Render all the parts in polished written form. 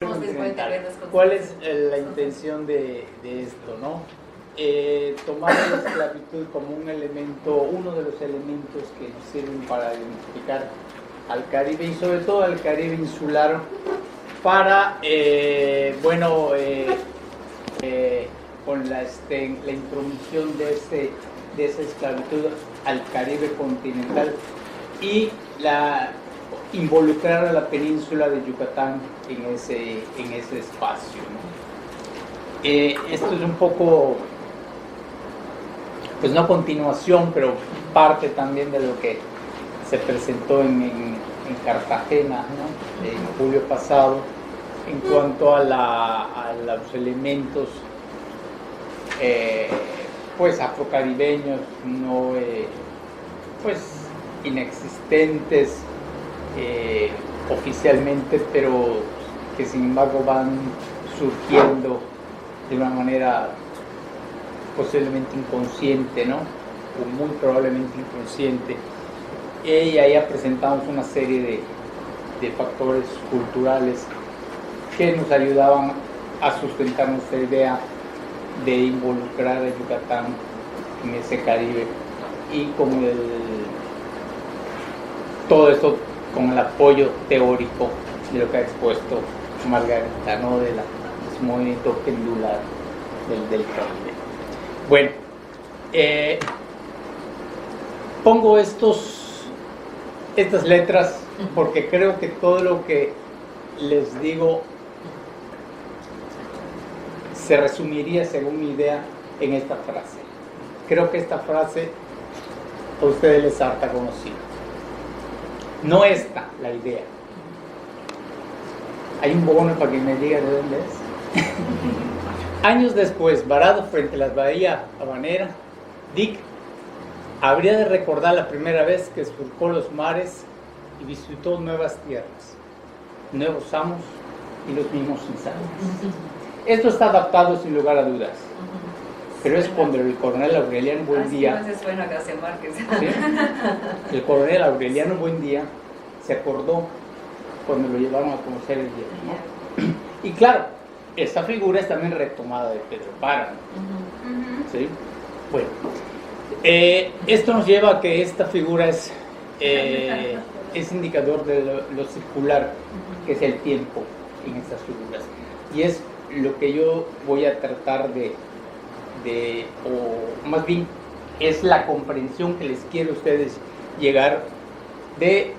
continental. ¿Cuál es la intención de esto, no? Tomar la esclavitud como un elemento, uno de los elementos que nos sirven para identificar al Caribe y sobre todo al Caribe insular para, con la intromisión de esa esclavitud al Caribe continental y involucrar a la península de Yucatán en ese espacio, ¿no? Esto es un poco, pues no continuación, pero parte también de lo que se presentó en Cartagena, ¿no? En julio pasado, en cuanto a los elementos pues afrocaribeños no pues inexistentes oficialmente, pero que sin embargo van surgiendo de una manera posiblemente inconsciente, ¿no? O muy probablemente inconsciente. Y ahí presentamos una serie de factores culturales que nos ayudaban a sustentar nuestra idea de involucrar a Yucatán en ese Caribe y con todo esto con el apoyo teórico de lo que ha expuesto Margarita, ¿no? De su movimiento pendular del Caribe. Bueno, pongo estas letras porque creo que todo lo que les digo se resumiría, según mi idea, en esta frase. Creo que esta frase a ustedes les harta conocida. No esta, la idea. Hay un bono para que me diga de dónde es. Años después, varado frente a la bahía habanera, Dick habría de recordar la primera vez que surcó los mares y visitó nuevas tierras, nuevos amos y los mismos insanos. Esto está adaptado sin lugar a dudas, pero es cuando el coronel Aureliano Buendía, ¿sí? El coronel Aureliano Buendía se acordó cuando lo llevaron a conocer el hielo, ¿no? Y claro, esta figura es también retomada de Pedro Páramo, ¿sí? Bueno, esto nos lleva a que esta figura es indicador de lo circular, que es el tiempo en estas figuras, y es lo que yo voy a tratar o más bien es la comprensión que les quiero a ustedes llegar de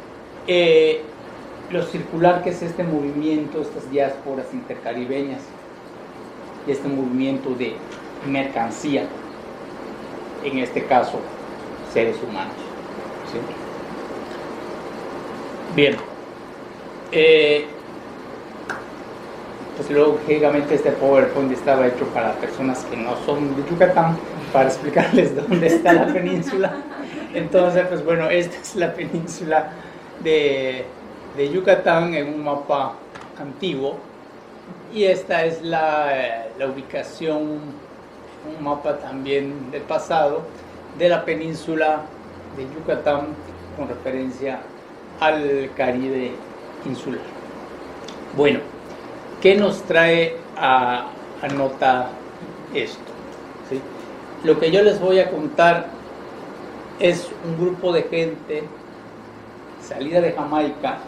lo circular que es este movimiento, estas diásporas intercaribeñas y este movimiento de mercancía, en este caso seres humanos, ¿sí? Bien, pues lógicamente este PowerPoint estaba hecho para personas que no son de Yucatán, para explicarles dónde está la península. Entonces, pues bueno, esta es la península de Yucatán en un mapa antiguo, y esta es la ubicación, un mapa también del pasado, de la península de Yucatán con referencia al Caribe insular. Bueno, ¿qué nos trae a nota esto? ¿Sí? Lo que yo les voy a contar es un grupo de gente salida de Jamaica,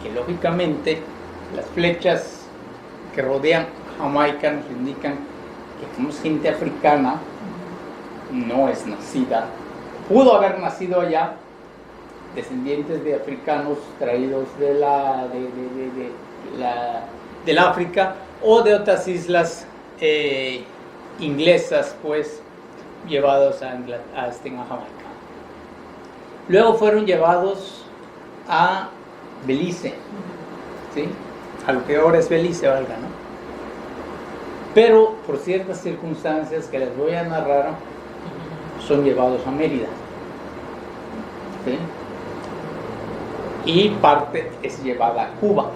que lógicamente las flechas que rodean Jamaica nos indican que como es gente africana, no es nacida, pudo haber nacido allá, descendientes de africanos traídos del África o de otras islas inglesas, pues llevados a Jamaica. Luego fueron llevados a Belice, ¿sí? A lo que ahora es Belice, valga, ¿no? Pero por ciertas circunstancias que les voy a narrar, son llevados a Mérida, ¿sí? Y parte es llevada a Cuba,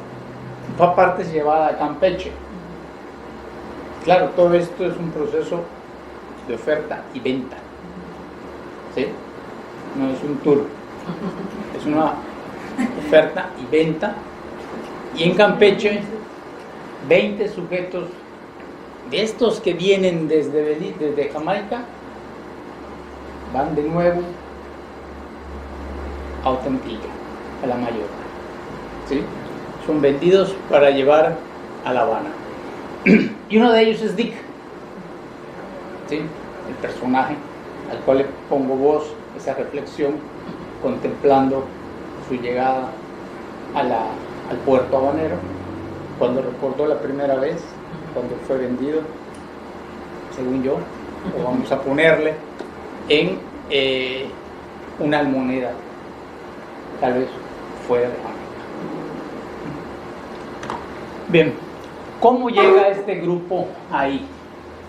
parte es llevada a Campeche. Claro, todo esto es un proceso de oferta y venta, ¿sí? No es un tour, es una oferta y venta. Y en Campeche 20 sujetos de estos que vienen desde Jamaica, van de nuevo a Otempiya, a la Mayor, ¿sí? Son vendidos para llevar a La Habana. Y uno de ellos es Dick, ¿sí? El personaje al cual le pongo voz, esa reflexión, contemplando su llegada al puerto habanero, cuando recordó la primera vez, cuando fue vendido, según yo, lo vamos a ponerle en una almoneda, tal vez fuera de Jamaica. Bien, ¿cómo llega este grupo ahí?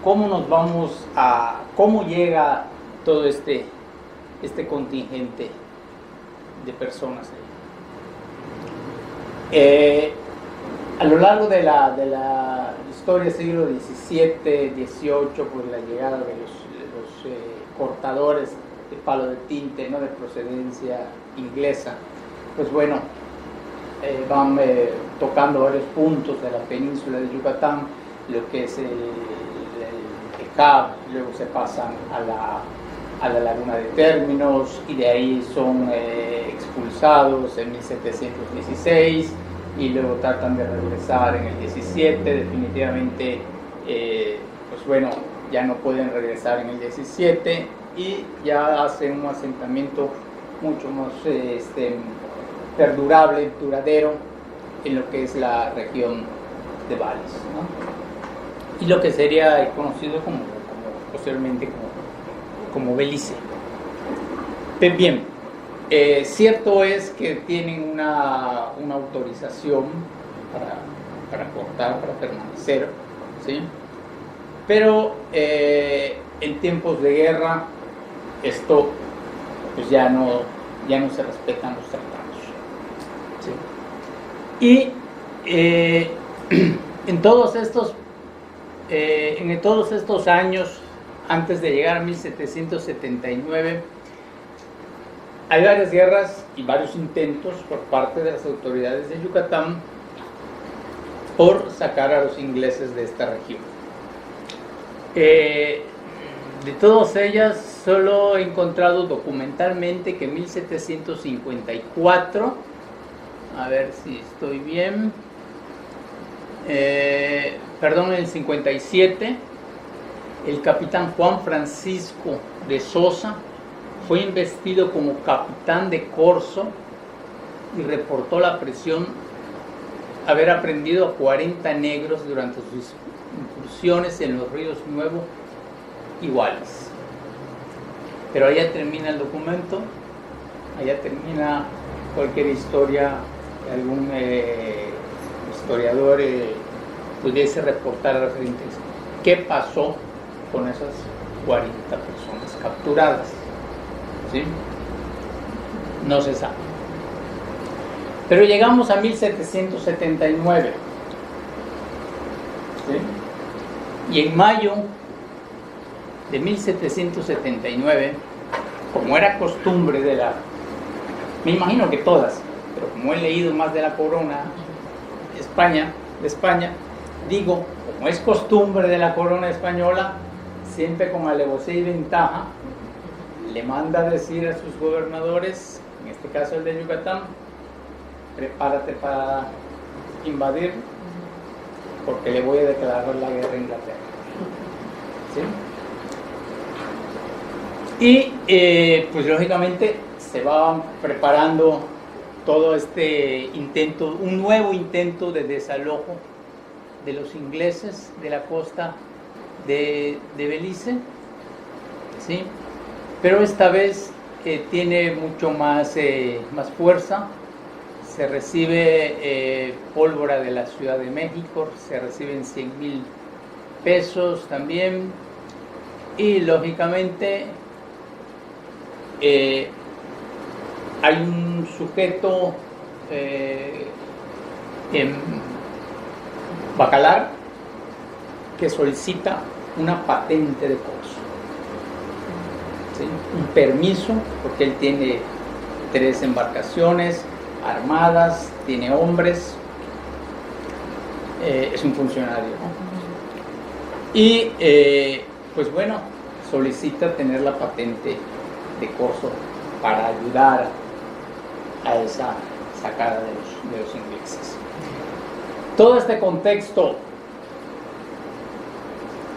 ¿Cómo llega todo este contingente de personas ahí? A lo largo de la historia del siglo XVII, XVIII, pues la llegada de los cortadores de palo de tinte, ¿no?, de procedencia inglesa, pues bueno, van tocando varios puntos de la península de Yucatán, lo que es el Cabo, luego se pasan a la laguna de Términos, y de ahí son expulsados en 1716, y luego tratan de regresar en el 17, definitivamente, pues bueno, ya no pueden regresar en el 17, y ya hacen un asentamiento mucho más perdurable, duradero, en lo que es la región de Valles, ¿no? Y lo que sería conocido posteriormente como Belice. Bien, cierto es que tienen una autorización para cortar, para permanecer, ¿sí? Pero en tiempos de guerra esto pues ya no se respetan los tratados, ¿sí? Y en todos estos años, antes de llegar a 1779, hay varias guerras y varios intentos por parte de las autoridades de Yucatán por sacar a los ingleses de esta región. De todas ellas, solo he encontrado documentalmente que en 1754, a ver si estoy bien, en el 57, el capitán Juan Francisco de Sosa fue investido como capitán de corso y reportó la presión haber aprendido a 40 negros durante sus incursiones en los ríos Nuevo y Guales. Pero allá termina el documento, allá termina cualquier historia que algún historiador pudiese reportar referente a eso. ¿Qué pasó con esas 40 personas capturadas? ¿Sí? No se sabe. Pero llegamos a 1779, ¿sí? Y en mayo de 1779, como era costumbre me imagino que todas, pero como he leído más de la corona de España, digo, como es costumbre de la corona española, siempre con alevosía y ventaja, le manda a decir a sus gobernadores, en este caso el de Yucatán: prepárate para invadir, porque le voy a declarar la guerra a Inglaterra. ¿Sí? Y pues lógicamente se va preparando todo este intento, un nuevo intento de desalojo de los ingleses de la costa de Belice, ¿sí? Pero esta vez tiene mucho más fuerza. Se recibe pólvora de la Ciudad de México, se reciben 100,000 pesos también, y lógicamente hay un sujeto en Bacalar que solicita una patente de corso, ¿sí? Un permiso, porque él tiene 3 embarcaciones armadas, tiene hombres, es un funcionario, ¿no? Y pues bueno, solicita tener la patente de corso para ayudar a esa sacada de los ingleses. Todo este contexto,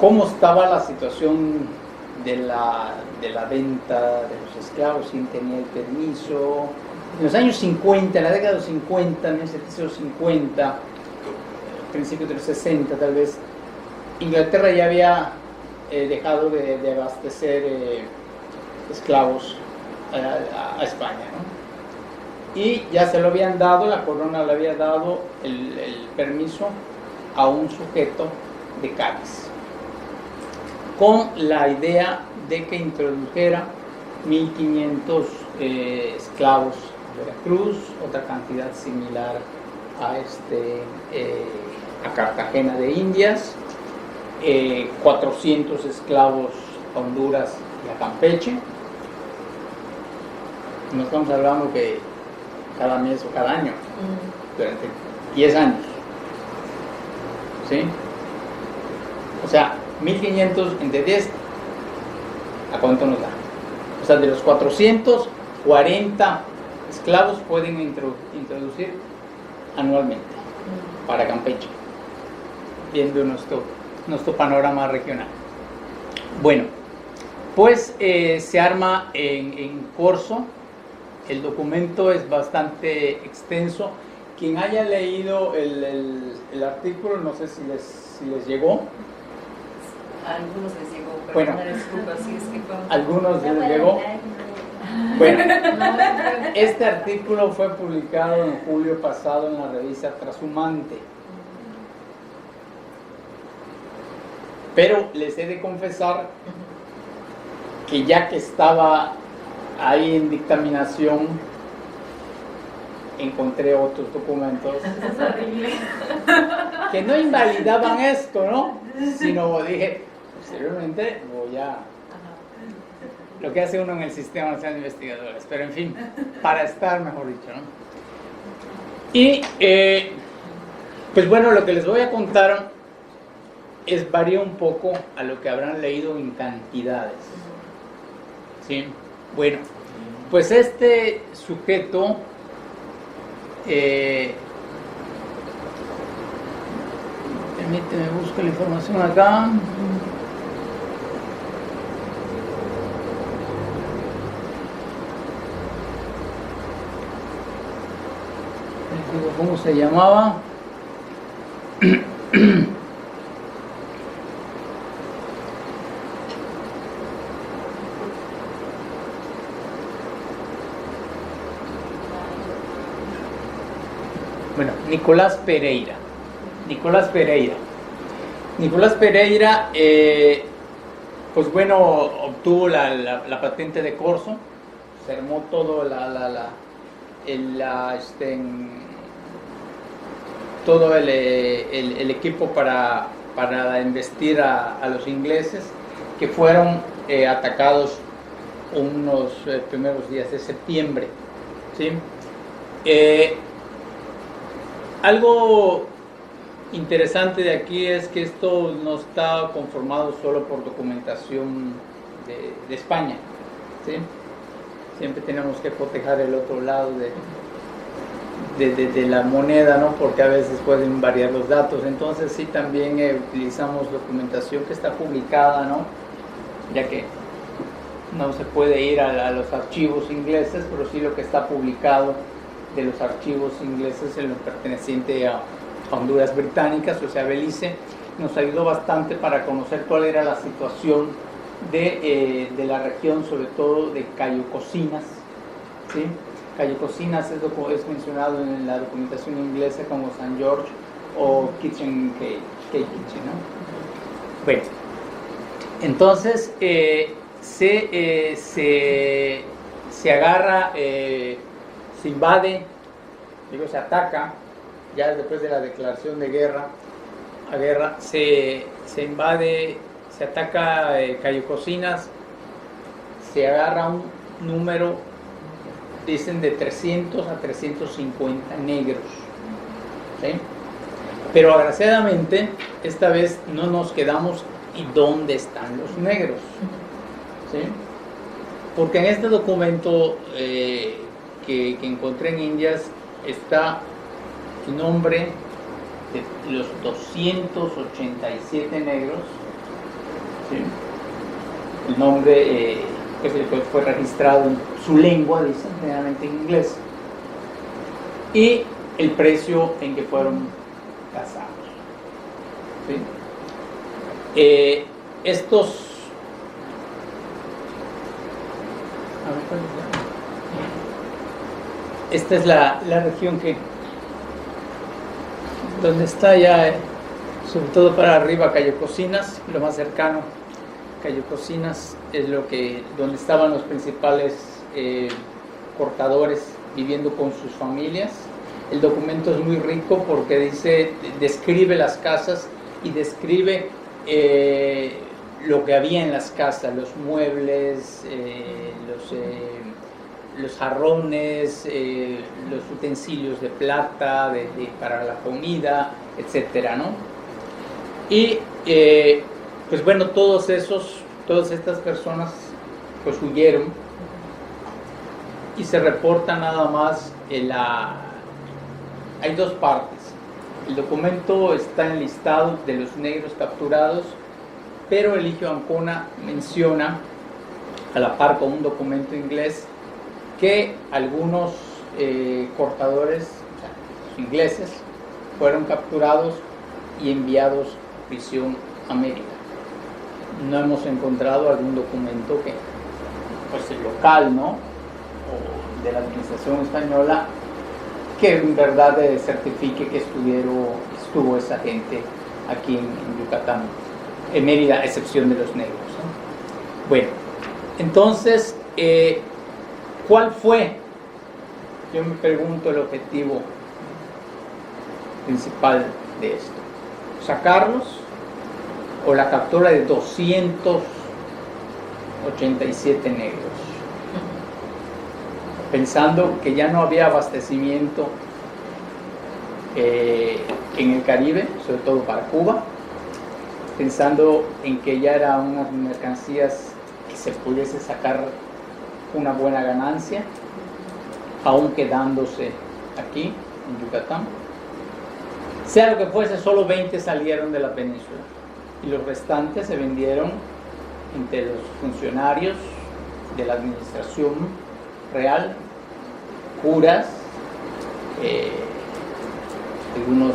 cómo estaba la situación de la venta de los esclavos, quién tenía el permiso. En los años 50, en la década de los 50, 1750, principios de los 60 tal vez, Inglaterra ya había dejado de abastecer esclavos a España, ¿no? Y ya se lo habían dado, la corona le había dado el permiso a un sujeto de Cádiz, con la idea de que introdujera 1500 esclavos a Veracruz, otra cantidad similar a Cartagena de Indias, 400 esclavos a Honduras y a Campeche. No estamos hablando que cada mes o cada año, durante 10 años, ¿sí? O sea, 1500 entre 10, ¿a cuánto nos da? O sea, de los 440 esclavos pueden introducir anualmente para Campeche, viendo nuestro panorama regional. Bueno, pues se arma en corso. El documento es bastante extenso. Quien haya leído el artículo, no sé si les llegó. A algunos les llegó, pero bueno, una disculpa, sí, es que fue un... algunos les llegó. Bueno, este artículo fue publicado en julio pasado en la revista Trashumante. Pero les he de confesar que ya que estaba ahí en dictaminación, encontré otros documentos que no invalidaban esto, ¿no? Sino dije, posteriormente voy a... Lo que hace uno en el Sistema Nacional de Investigadores, pero en fin, para estar, mejor dicho, ¿no? Y, pues bueno, lo que les voy a contar varía un poco a lo que habrán leído en cantidades, ¿sí? Bueno, pues este sujeto permíteme, busco la información acá. ¿Cómo se llamaba? Bueno, Nicolás Pereira. Nicolás Pereira, pues bueno, obtuvo la patente de corso, se armó todo todo el equipo para embestir a los ingleses, que fueron atacados unos primeros días de septiembre, ¿sí? Algo interesante de aquí es que esto no está conformado solo por documentación de España, ¿sí? Siempre tenemos que proteger el otro lado de la moneda, ¿no? Porque a veces pueden variar los datos. Entonces sí, también utilizamos documentación que está publicada, ¿no? Ya que no se puede ir a los archivos ingleses, pero sí lo que está publicado de los archivos ingleses en lo perteneciente a Honduras británicas, o sea, Belice, nos ayudó bastante para conocer cuál era la situación de la región, sobre todo de Cayo Cocinas, ¿sí? Cayo Cocinas es mencionado en la documentación inglesa como San George o Kitchen Cay Kitchen, ¿no? Bueno, entonces se agarra, se invade, digo, se ataca, ya después de la declaración de guerra, se invade, se ataca Cayo Cocinas, se agarra un número, dicen, de 300 a 350 negros, ¿sí? Pero agraciadamente, esta vez no nos quedamos ¿y dónde están los negros? ¿Sí? Porque en este documento que encontré en Indias está el nombre de los 287 negros, ¿sí? El nombre que fue registrado en su lengua, dicen generalmente en inglés, y el precio en que fueron casados, ¿sí? Estos esta es la región donde está ya, sobre todo para arriba, Cayo Cocinas, lo más cercano. Cayo Cocinas es donde estaban los principales cortadores viviendo con sus familias. El documento es muy rico porque describe las casas y describe lo que había en las casas, los muebles, los jarrones, los utensilios de plata para la comida, etcétera, ¿no? Y pues bueno, todas estas personas pues huyeron, y se reporta nada más hay dos partes. El documento está enlistado de los negros capturados, pero Eligio Ancona menciona, a la par con un documento inglés, que algunos cortadores, o sea, ingleses, fueron capturados y enviados a prisión a Mérida. No hemos encontrado algún documento pues el local, ¿no?, o de la administración española, que en verdad certifique que estuvo esa gente aquí en Yucatán, en Mérida, a excepción de los negros, ¿no? Bueno, entonces, ¿cuál fue, yo me pregunto, el objetivo principal de esto? ¿Sacarlos o la captura de 287 negros? Pensando que ya no había abastecimiento en el Caribe, sobre todo para Cuba, pensando en que ya eran unas mercancías que se pudiese sacar una buena ganancia, aún quedándose aquí en Yucatán. Sea lo que fuese, solo 20 salieron de la península y los restantes se vendieron entre los funcionarios de la administración real, curas, algunos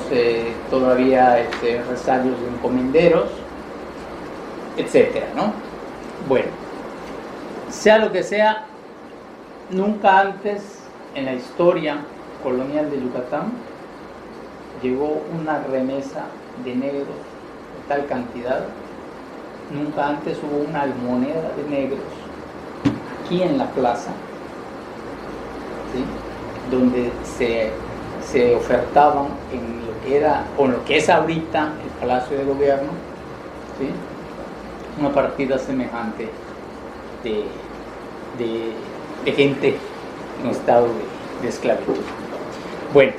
todavía resabios de encomenderos, etcétera, ¿no? Bueno, sea lo que sea, nunca antes en la historia colonial de Yucatán llegó una remesa de negros de tal cantidad. Nunca antes hubo una almoneda de negros aquí en la plaza, ¿sí?, donde se ofertaban en lo que era, o en lo que es ahorita el Palacio de Gobierno, ¿sí?, una partida semejante de gente en estado de esclavitud. Bueno,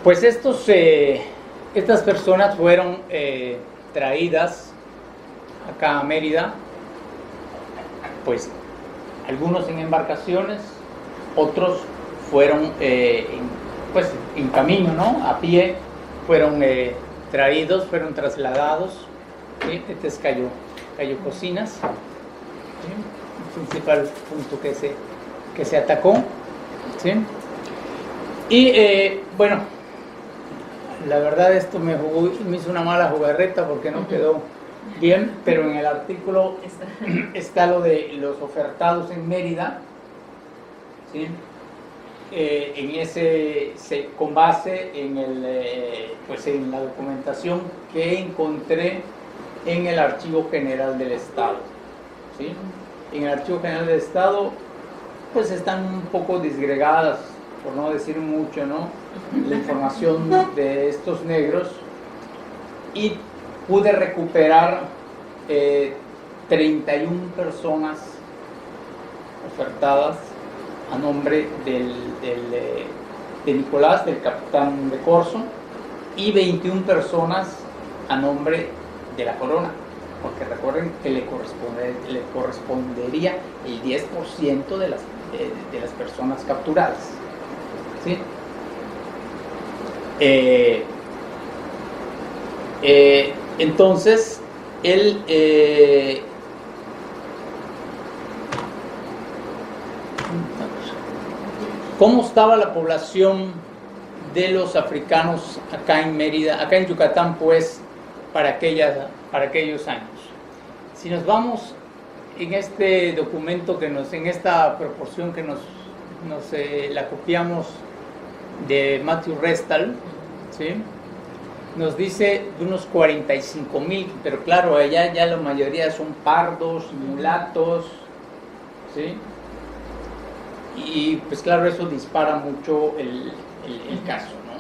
pues estas personas fueron traídas acá a Mérida, pues algunos en embarcaciones, otros fueron en camino, ¿no?, a pie, fueron traídos, fueron trasladados, ¿sí? Este es Cayo Cocinas, ¿sí?, el principal punto que se atacó, ¿sí? Y bueno, la verdad esto me hizo una mala jugarreta porque no quedó bien, pero en el artículo está lo de los ofertados en Mérida, ¿sí? Con base en la documentación que encontré en el Archivo General del Estado, ¿sí? En el Archivo General del Estado pues están un poco disgregadas, por no decir mucho, ¿no?, la información de estos negros, y pude recuperar 31 personas ofertadas a nombre de Nicolás, del capitán de corso, y 21 personas a nombre de la corona, porque recuerden que le correspondería el 10% de las personas capturadas, ¿sí? Entonces, ¿cómo estaba la población de los africanos acá en Mérida, acá en Yucatán, pues, para aquellos años? Si nos vamos en este documento en esta proporción que la copiamos de Matthew Restal, ¿sí? Nos dice de unos 45,000, pero claro, allá ya la mayoría son pardos, mulatos, ¿sí? Y pues claro, eso dispara mucho el caso, ¿no?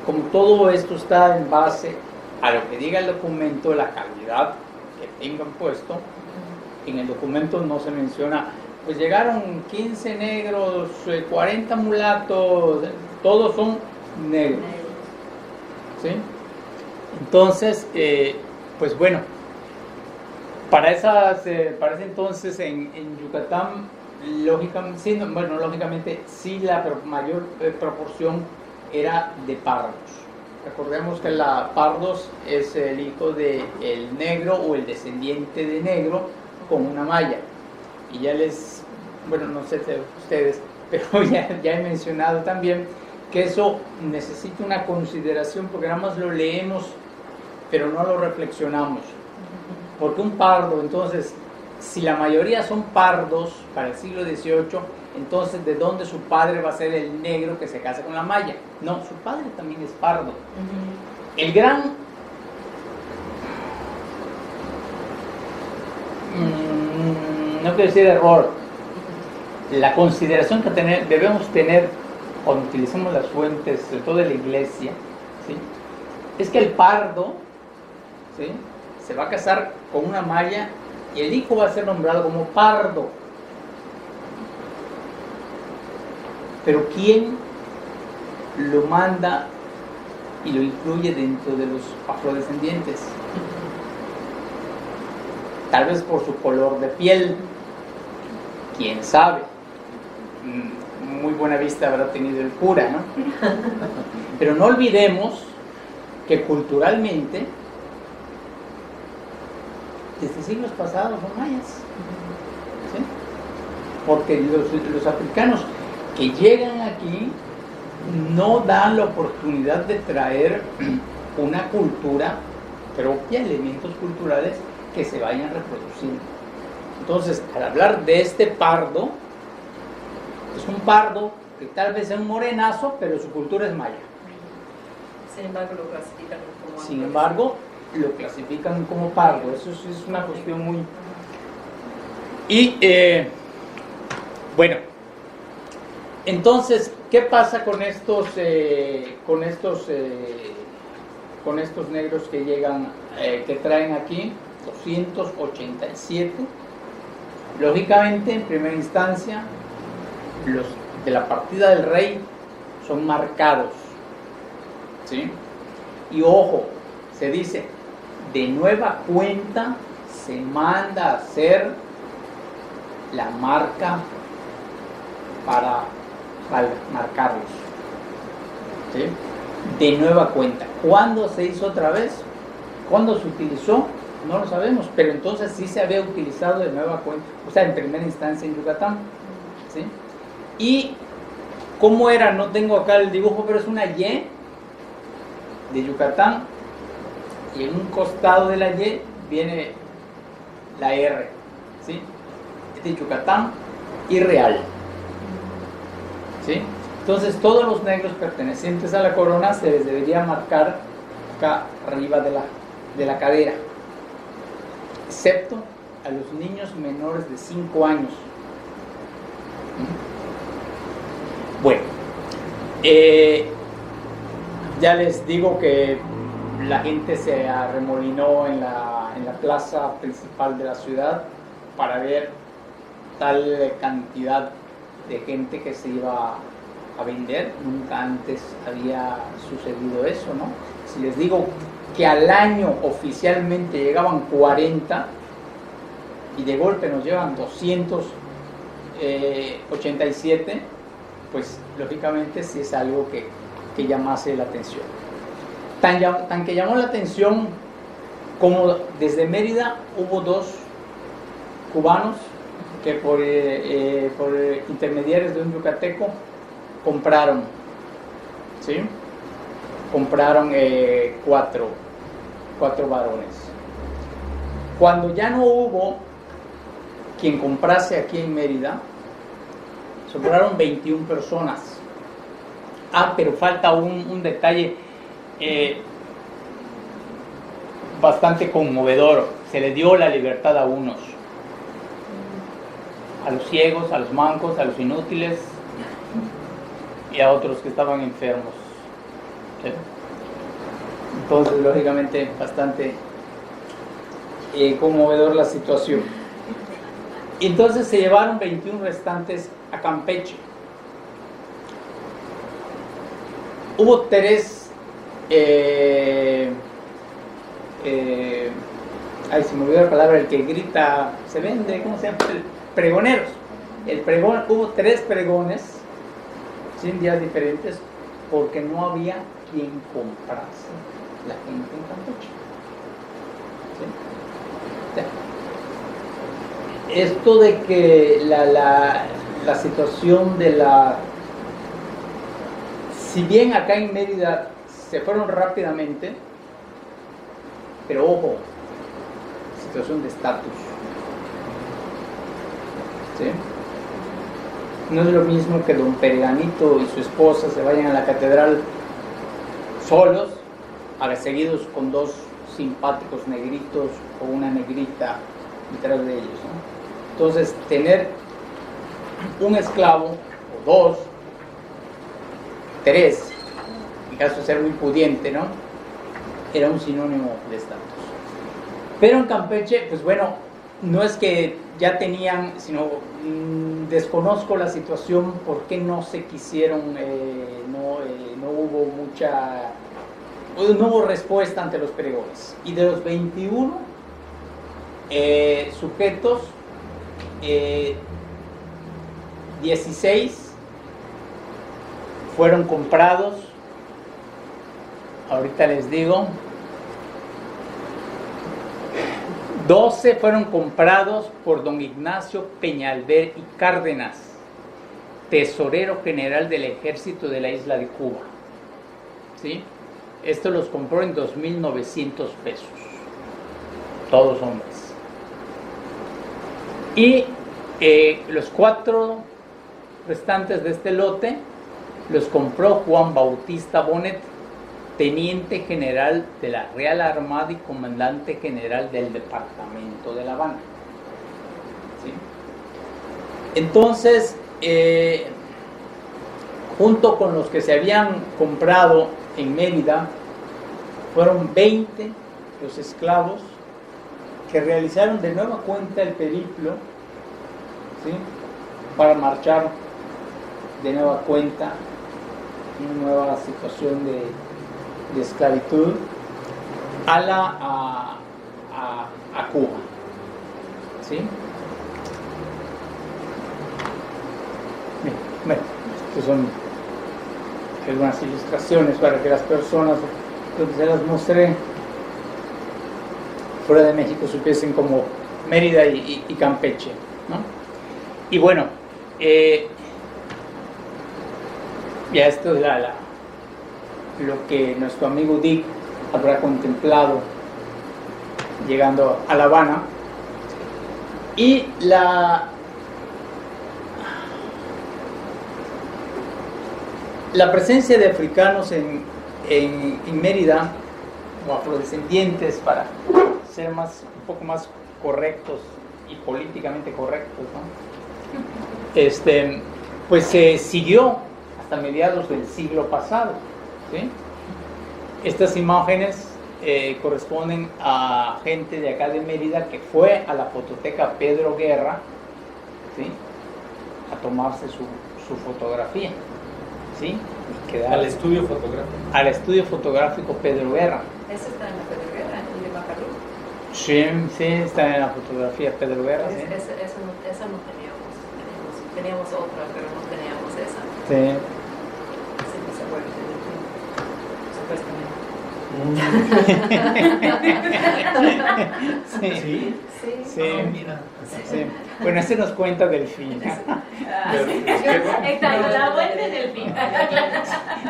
Como todo esto está en base a lo que diga el documento, la calidad que tengan puesto, en el documento no se menciona, pues llegaron 15 negros, 40 mulatos, todos son negros, ¿sí? Entonces, pues bueno, para ese entonces en Yucatán, lógicamente sí la mayor proporción era de pardos. Recordemos que pardos es el hijo del negro o el descendiente de negro con una maya. Y ya no sé de ustedes, pero ya he mencionado también que eso necesita una consideración porque nada más lo leemos, pero no lo reflexionamos. Porque un pardo, entonces, si la mayoría son pardos para el siglo XVIII, entonces ¿de dónde su padre va a ser el negro que se casa con la maya? No, su padre también es pardo. El gran no quiero decir error, la consideración que debemos tener cuando utilizamos las fuentes, sobre todo de la iglesia, ¿sí? Es que el pardo, ¿sí?, se va a casar con una maya y el hijo va a ser nombrado como pardo. Pero ¿quién lo manda y lo incluye dentro de los afrodescendientes? Tal vez por su color de piel, quién sabe. Muy buena vista habrá tenido el cura, ¿no? Pero no olvidemos que culturalmente desde siglos pasados son mayas, ¿sí? Porque los africanos que llegan aquí no dan la oportunidad de traer una cultura propia, elementos culturales que se vayan reproduciendo. Entonces, al hablar de este pardo, es un pardo que tal vez es un morenazo, pero su cultura es maya. Sin embargo, lo clasifican como Sin embargo, lo clasifican como pardo. Eso es una cuestión muy... Y, bueno, entonces, ¿qué pasa con estos negros que llegan, que traen aquí? 287. Lógicamente, en primera instancia, los de la partida del rey son marcados, ¿sí? Y ojo, se dice, de nueva cuenta se manda a hacer la marca para marcarlos, ¿sí? De nueva cuenta. ¿Cuándo se hizo otra vez? ¿Cuándo se utilizó? No lo sabemos, pero entonces sí se había utilizado de nueva cuenta, o sea, en primera instancia en Yucatán, ¿sí? Y ¿cómo era? No tengo acá el dibujo, pero es una Y de Yucatán, y en un costado de la Y viene la R, ¿sí? Es de Yucatán y real, ¿sí? Entonces todos los negros pertenecientes a la corona se les debería marcar acá arriba de la cadera, excepto a los niños menores de 5 años. Bueno, ya les digo que la gente se arremolinó en la plaza principal de la ciudad para ver tal cantidad de gente que se iba a vender. Nunca antes había sucedido eso, ¿no? Si les digo que al año oficialmente llegaban 40 y de golpe nos llevan 287, pues lógicamente sí es algo que llamase la atención. Tan que llamó la atención como desde Mérida hubo 2 cubanos que por intermediarios de un yucateco compraron, ¿sí? Compraron 4 varones. Cuando ya no hubo quien comprase aquí en Mérida, sobraron 21 personas. Pero falta un detalle bastante conmovedor. Se le dio la libertad a unos, a los ciegos, a los mancos, a los inútiles y a otros que estaban enfermos, ¿sí? Entonces, lógicamente, bastante conmovedor la situación. Entonces se llevaron 21 restantes a Campeche. Hubo 3 se me olvidó la palabra, el que grita se vende, ¿cómo se llama? Pregoneros. Hubo 3 pregones, 100 días diferentes, porque no había quien comprase la gente en Campeche, ¿sí? Esto de que la situación de si bien acá en Mérida se fueron rápidamente, pero ojo, situación de estatus, ¿sí? No es lo mismo que don Pereganito y su esposa se vayan a la catedral solos, seguidos con 2 simpáticos negritos o una negrita detrás de ellos, ¿no? Entonces, tener un esclavo, o 2, 3, en caso de ser muy pudiente, ¿no?, era un sinónimo de estatus. Pero en Campeche, pues bueno, no es que ya tenían, sino desconozco la situación, por qué no se quisieron, no hubo respuesta ante los pregones. Y de los 21 sujetos, 16 fueron comprados. Ahorita les digo, 12 fueron comprados por don Ignacio Peñalver y Cárdenas, tesorero general del ejército de la isla de Cuba, ¿sí? Esto los compró en 2.900 pesos, todos hombres. Y los 4 restantes de este lote los compró Juan Bautista Bonet, teniente general de la Real Armada y comandante general del departamento de La Habana, ¿sí? Entonces, junto con los que se habían comprado en Mérida, fueron 20 los esclavos que realizaron de nueva cuenta el periplo, ¿sí?, para marchar de nueva cuenta una nueva situación de esclavitud a Cuba, ¿sí? Bueno, estas son algunas ilustraciones para que las personas, donde se las mostré fuera de México, supiesen como Mérida y Campeche, ¿no? Y bueno, ya esto es lo que nuestro amigo Dick habrá contemplado llegando a La Habana. Y la presencia de africanos en Mérida, o afrodescendientes, para ser un poco más correctos y políticamente correctos, ¿no?, pues se siguió hasta mediados del siglo pasado, ¿sí? Estas imágenes corresponden a gente de acá de Mérida que fue a la fototeca Pedro Guerra, ¿sí?, a tomarse su fotografía. ¿sí? Y quedar Al estudio fotográfico. al estudio fotográfico Pedro Guerra. Ese está en la Pedreguera, en de Macarú. Sí, sí, está en la fotografía Pedro Guerra, sí. Esa no teníamos. Teníamos otra, pero no teníamos esa. Sí. Sí, no se vuelve en el tiempo, supuestamente. Sí, Sí. Sí. sí, Ah, mira. sí. Bueno, ese nos cuenta Delfín. Pero es que Exacto, la vuelta en el fin.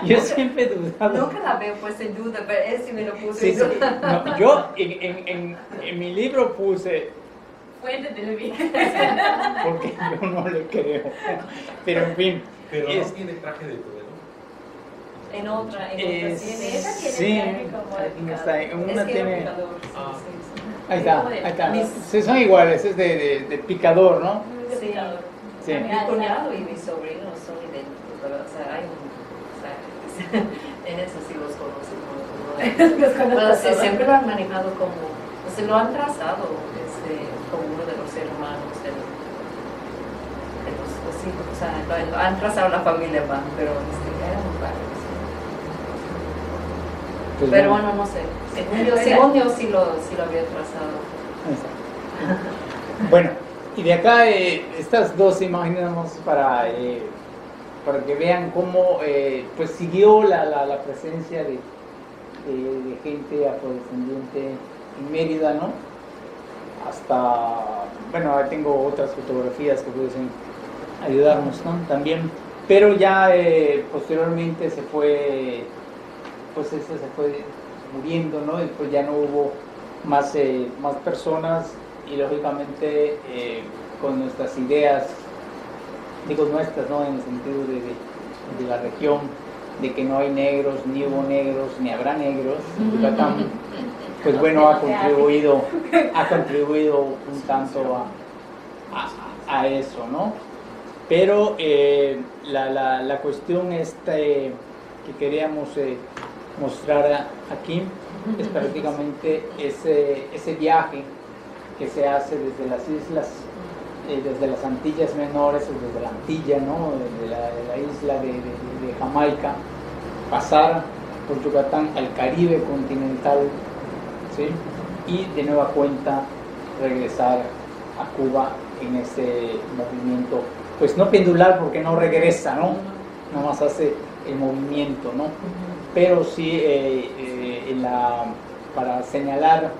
Yo siempre he dudado. Nunca la veo pues en duda, pero ese me lo puse Sí, en sí. duda. No, yo en mi libro puse, Fuente televisiva. porque yo no le creo. Pero en fin. Pero no es- tiene traje de torero. En otra Eh, tiene. Esa tiene sí, traje como de ahí está, en Es una que era tiene. picador, sí, Ah. sí. Ahí está, ahí está. Mis- Sí, son iguales, es de picador, ¿no? Sí. Sí. Mi cuñado y mis sobrinos son idénticos, ¿verdad? O sea, hay un... O sea, en eso sí los conozco. Bueno, sí, siempre lo han manejado como... O sea, lo han trazado como uno de los hermanos de los sí, o sea, lo han trazado la familia, ¿va? Pero era muy raro. Sí. Pues Pero bueno, no sé. Según yo sí lo había trazado. Ahí está. Bueno, y de acá estas dos imágenes vamos para que vean cómo pues siguió la presencia de gente afrodescendiente en Mérida, ¿no? Hasta, bueno, ahí tengo otras fotografías que pueden ayudarnos, ¿no? También, pero ya posteriormente se fue, pues eso se fue muriendo, ¿no? Y pues ya no hubo más personas y lógicamente con nuestras ideas, digo nuestras, ¿no? En el sentido de la región, de que no hay negros, ni hubo negros, ni habrá negros en Yucatán, pues bueno, ha contribuido un tanto a eso, ¿no? Pero la cuestión que queríamos mostrar aquí es prácticamente ese viaje que se hace desde las islas, desde las Antillas Menores, o desde la Antilla, ¿no? De la isla de Jamaica, pasar por Yucatán al Caribe continental, ¿sí? Y de nueva cuenta regresar a Cuba en ese movimiento, pues no pendular porque no regresa, ¿no? Nada más hace el movimiento, ¿no? Pero sí para señalar,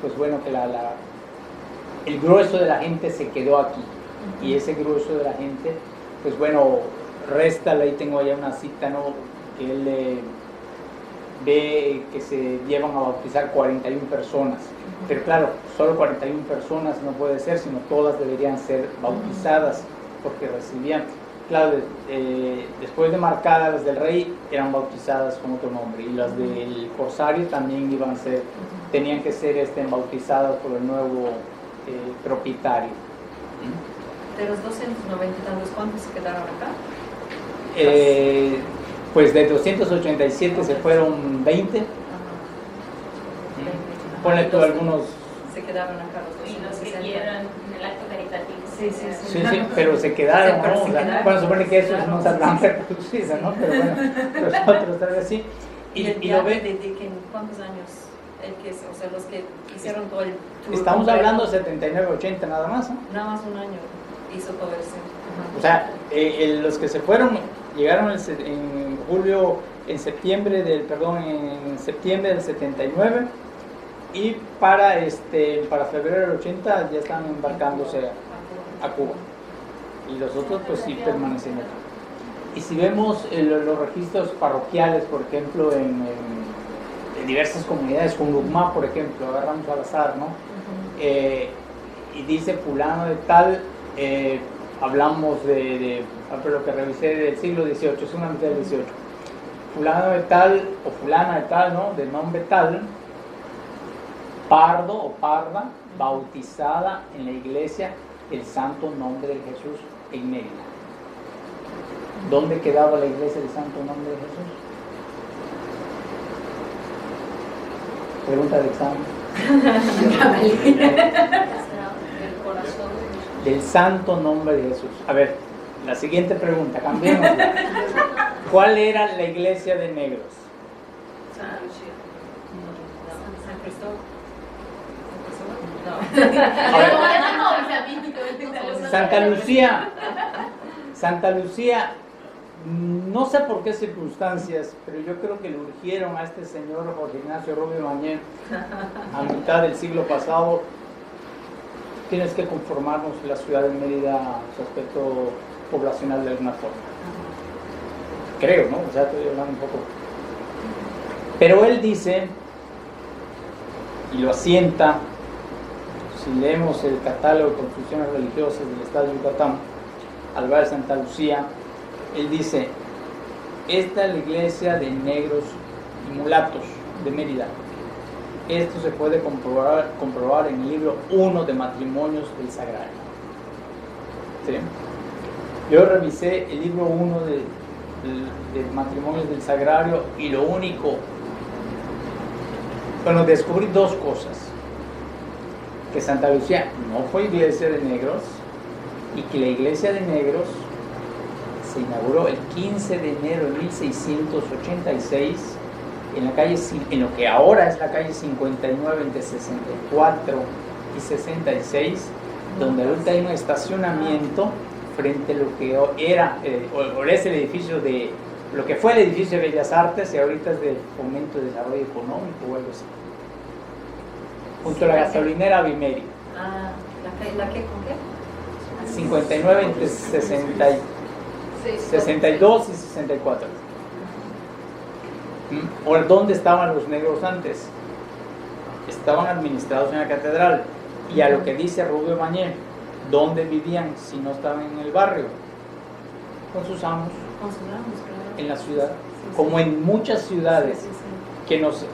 pues bueno, que el grueso de la gente se quedó aquí, y ese grueso de la gente, pues bueno, ahí tengo ya una cita, ¿no? Que él ve que se llevan a bautizar 41 personas, pero claro, solo 41 personas no puede ser, sino todas deberían ser bautizadas, porque recibían, claro, después de marcadas las del rey eran bautizadas con otro nombre, y las del corsario también tenían que ser bautizadas por el nuevo propietario. De los 290 y tantos, ¿cuántos se quedaron acá? Pues de 287 se fueron 20. Ajá. Ponle tú algunos. Se quedaron acá los Y los que 260. quieran el acto caritativo. Sí, sí, sí. Sí, pero se quedaron, Sí, pero ¿no? se O sea, quedaron. bueno, supone que esos no Sí, saldrán sí. reproducidos, ¿no? Pero bueno, los otros tal vez sí. Y el Y lo viaje ve. de que ¿cuántos años? O sea, los que hicieron todo el tour. Estamos completo. hablando 79, 80 nada más, ¿no? Nada más un año hizo todo ese. O sea, los que se fueron llegaron en septiembre del 79, y para febrero del 80 ya están embarcándose a Cuba, y los otros pues sí permanecen acá. Y si vemos los registros parroquiales, por ejemplo, en diversas comunidades, con Lucmá, por ejemplo, agarramos al azar, ¿no? Y dice fulano de tal, hablamos de lo que revisé del siglo XVIII, es una mitad del XVIII. Fulano de tal o fulana de tal, ¿no? De nombre tal, pardo o parda, bautizada en la iglesia el santo nombre de Jesús en Mérida. ¿Dónde quedaba la iglesia del santo nombre de Jesús? Pregunta de examen. El corazón de Jesús. Del santo nombre de Jesús. A ver, la siguiente pregunta, cambiemos. ¿Cuál era la iglesia de negros? San Cristóbal. No. Santa Lucía. Santa Lucía, no sé por qué circunstancias, pero yo creo que le urgieron a este señor Jorge Ignacio Rubio Mañé a mitad del siglo pasado. Tienes que conformarnos la ciudad de Mérida, su aspecto poblacional de alguna forma. Creo, ¿no? O sea, estoy hablando un poco. Pero él dice, y lo asienta, si leemos el catálogo de construcciones religiosas del estado de Yucatán, al hablar de Santa Lucía, él dice, esta es la iglesia de negros y mulatos de Mérida. Esto se puede comprobar en el libro 1 de Matrimonios del Sagrario. ¿Sí? Yo revisé el libro 1 de Matrimonios del Sagrario y lo único, bueno, descubrí dos cosas: que Santa Lucía no fue iglesia de negros y que la iglesia de negros se inauguró el 15 de enero de 1686 en la calle, en lo que ahora es la calle 59 entre 64 y 66, donde ahorita hay un estacionamiento frente a lo que era, o es el edificio de, lo que fue el edificio de Bellas Artes y ahorita es de Fomento de Desarrollo Económico o algo así. Junto a la gasolinera Bimeri. Ah, ¿la qué con qué? 59 entre 62 y 64. ¿O dónde estaban los negros antes? Estaban administrados en la catedral. Y a lo que dice Rubio Mañé, ¿dónde vivían si no estaban en el barrio? Con sus amos, Claro. en la ciudad, Sí, como sí. en muchas ciudades Sí, sí, sí. que nos...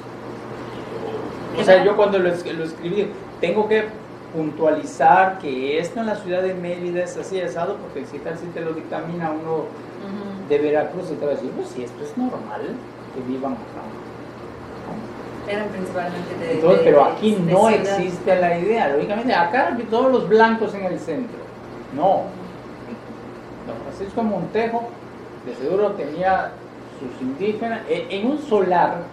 O sea, yo cuando lo escribí, tengo que puntualizar que esto en la ciudad de Mérida es así asado, porque si tal si te lo dictamina uno de Veracruz y te va a decir, pues si esto es normal que vivan acá. Eran principalmente de... Entonces, pero aquí de no ciudad. existe la idea. Lógicamente, acá hay todos los blancos en el centro. No. Don Francisco Montejo, de seguro tenía sus indígenas en un solar,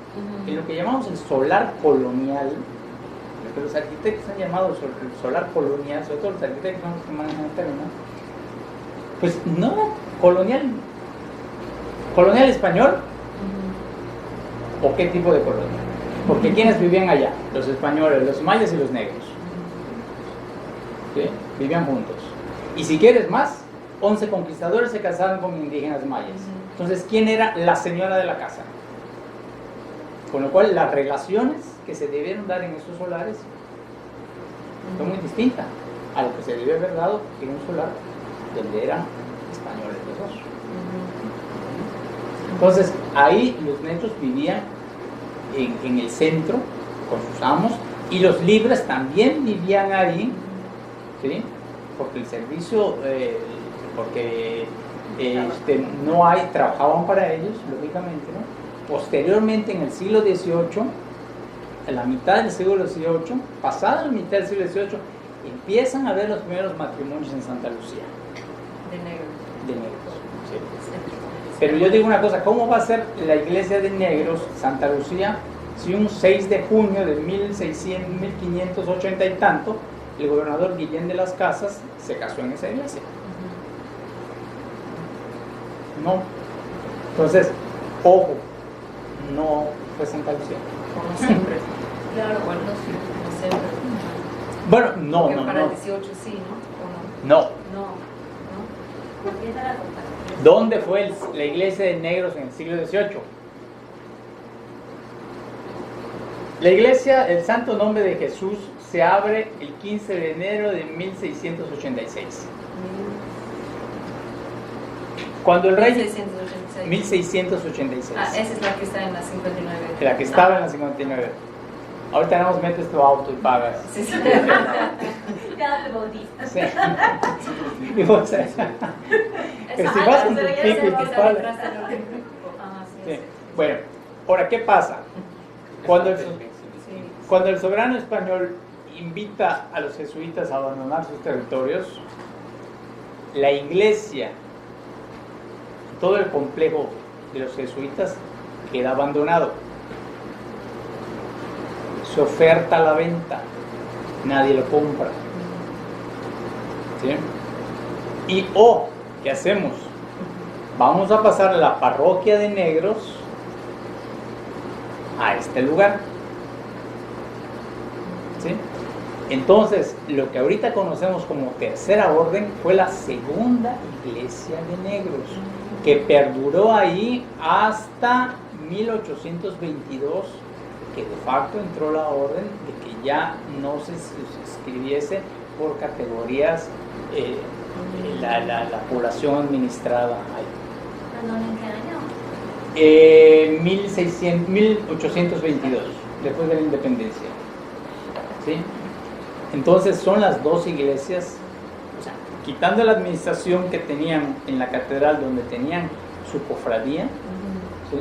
en lo que llamamos el solar colonial, lo que los arquitectos han llamado el solar colonial, sobre todo los arquitectos son los que manejan el término, pues no era colonial español, o qué tipo de colonia, porque ¿quiénes vivían allá? Los españoles, los mayas y los negros. ¿Sí? Vivían juntos. Y si quieres más, 11 conquistadores se casaron con indígenas mayas. Entonces, ¿quién era la señora de la casa? Con lo cual, las relaciones que se debieron dar en esos solares son muy distintas a lo que se debió haber dado en un solar donde eran españoles los dos. Entonces, ahí los negros vivían en el centro con sus amos y los libres también vivían ahí, ¿sí? Porque el servicio, no hay, trabajaban para ellos, lógicamente, ¿no? Posteriormente, en el siglo XVIII, en la mitad del siglo XVIII, pasada la mitad del siglo XVIII, empiezan a ver los primeros matrimonios en Santa Lucía. De negros. De negros, sí. Pero yo digo una cosa, ¿cómo va a ser la iglesia de negros, Santa Lucía, si un 6 de junio de 1580 y tanto, el gobernador Guillén de las Casas se casó en esa iglesia? No. Entonces, ojo, no fue Santa Lucía. Como siempre. Claro, bueno, como siempre. Bueno, no, Porque no, para no. el 18 sí, ¿no? No. ¿O no? ¿No? Empieza la comparación. ¿Dónde fue la iglesia de negros en el siglo XVIII? La iglesia, el Santo Nombre de Jesús, se abre el 15 de enero de 1686. Cuando el rey... 1686. 1686. Ah, esa es la que está en la 59. La que estaba en la 59. Ahorita nada más metes tu auto y pagas. Sí, sí. Ya te bautista. Sí. Y vos, pero si vas con tu pico y tu pala. Sí. Bueno, ahora, ¿qué pasa? Cuando el soberano español invita a los jesuitas a abandonar sus territorios, la iglesia, todo el complejo de los jesuitas queda abandonado. Se oferta a la venta, nadie lo compra. ¿Sí? Y ¿qué hacemos? Vamos a pasar la parroquia de negros a este lugar. ¿Sí? Entonces, lo que ahorita conocemos como Tercera Orden fue la segunda iglesia de negros, que perduró ahí hasta 1822, que de facto entró la orden de que ya no se escribiese por categorías la población administrada ahí. ¿Perdón, en qué año? 1822, después de la independencia. ¿Sí? Entonces son las dos iglesias, o sea, quitando la administración que tenían en la catedral donde tenían su cofradía, ¿sí?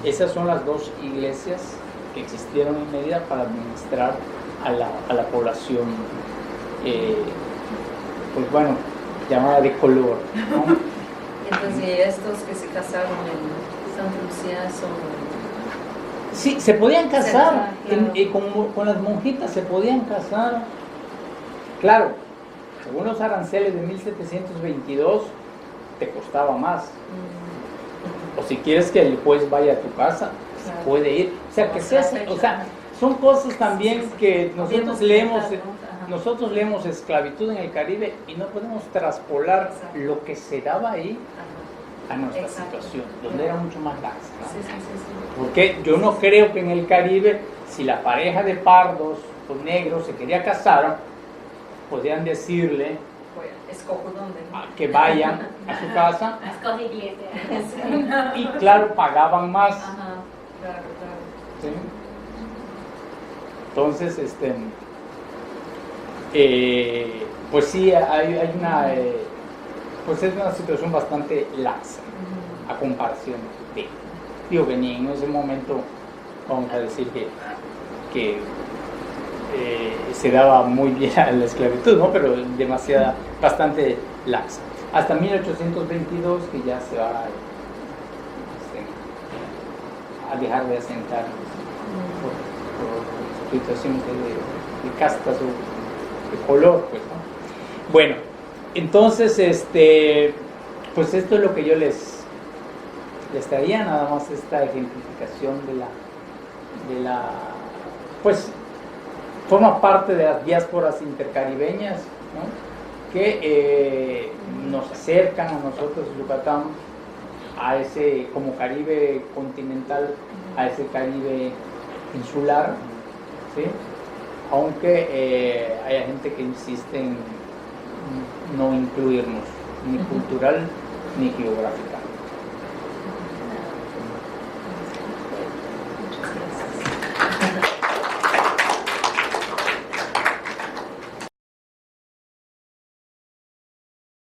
Esas son las dos iglesias que existieron en Mérida para administrar a la población, pues bueno, llamada de color, ¿no? Entonces, estos que se casaron en Santa Lucía son... Sí, se podían casar, claro. con las monjitas se podían casar. Claro, según los aranceles de 1722, te costaba más. O si quieres que el juez vaya a tu casa, Claro. puede ir. O sea, que sea, o sea, son cosas también que nosotros leemos esclavitud en el Caribe y no podemos traspolar Exacto. lo que se daba ahí a nuestra Exacto. situación, donde era mucho más laxa, ¿no? Sí. Porque yo no creo que en el Caribe, si la pareja de pardos o negros se quería casar, podían decirle Escojo dónde. que vayan a su casa Escoge iglesia. y claro, pagaban más. Ajá, claro. ¿Sí? Entonces, pues sí, hay una, pues es una situación bastante laxa a comparación de, digo que ni en ese momento vamos a decir que se daba muy bien a la esclavitud, ¿no? Pero bastante laxa. Hasta 1822 que ya se va a dejar de asentar por situaciones de castas o de color, pues, ¿no? Bueno, entonces, pues esto es lo que yo les traía, nada más esta ejemplificación de la pues forma parte de las diásporas intercaribeñas, ¿no? Que nos acercan a nosotros, Yucatán, a ese, como Caribe continental, a ese Caribe insular, ¿sí? Aunque haya gente que insiste en no incluirnos, ni cultural ni geográfica.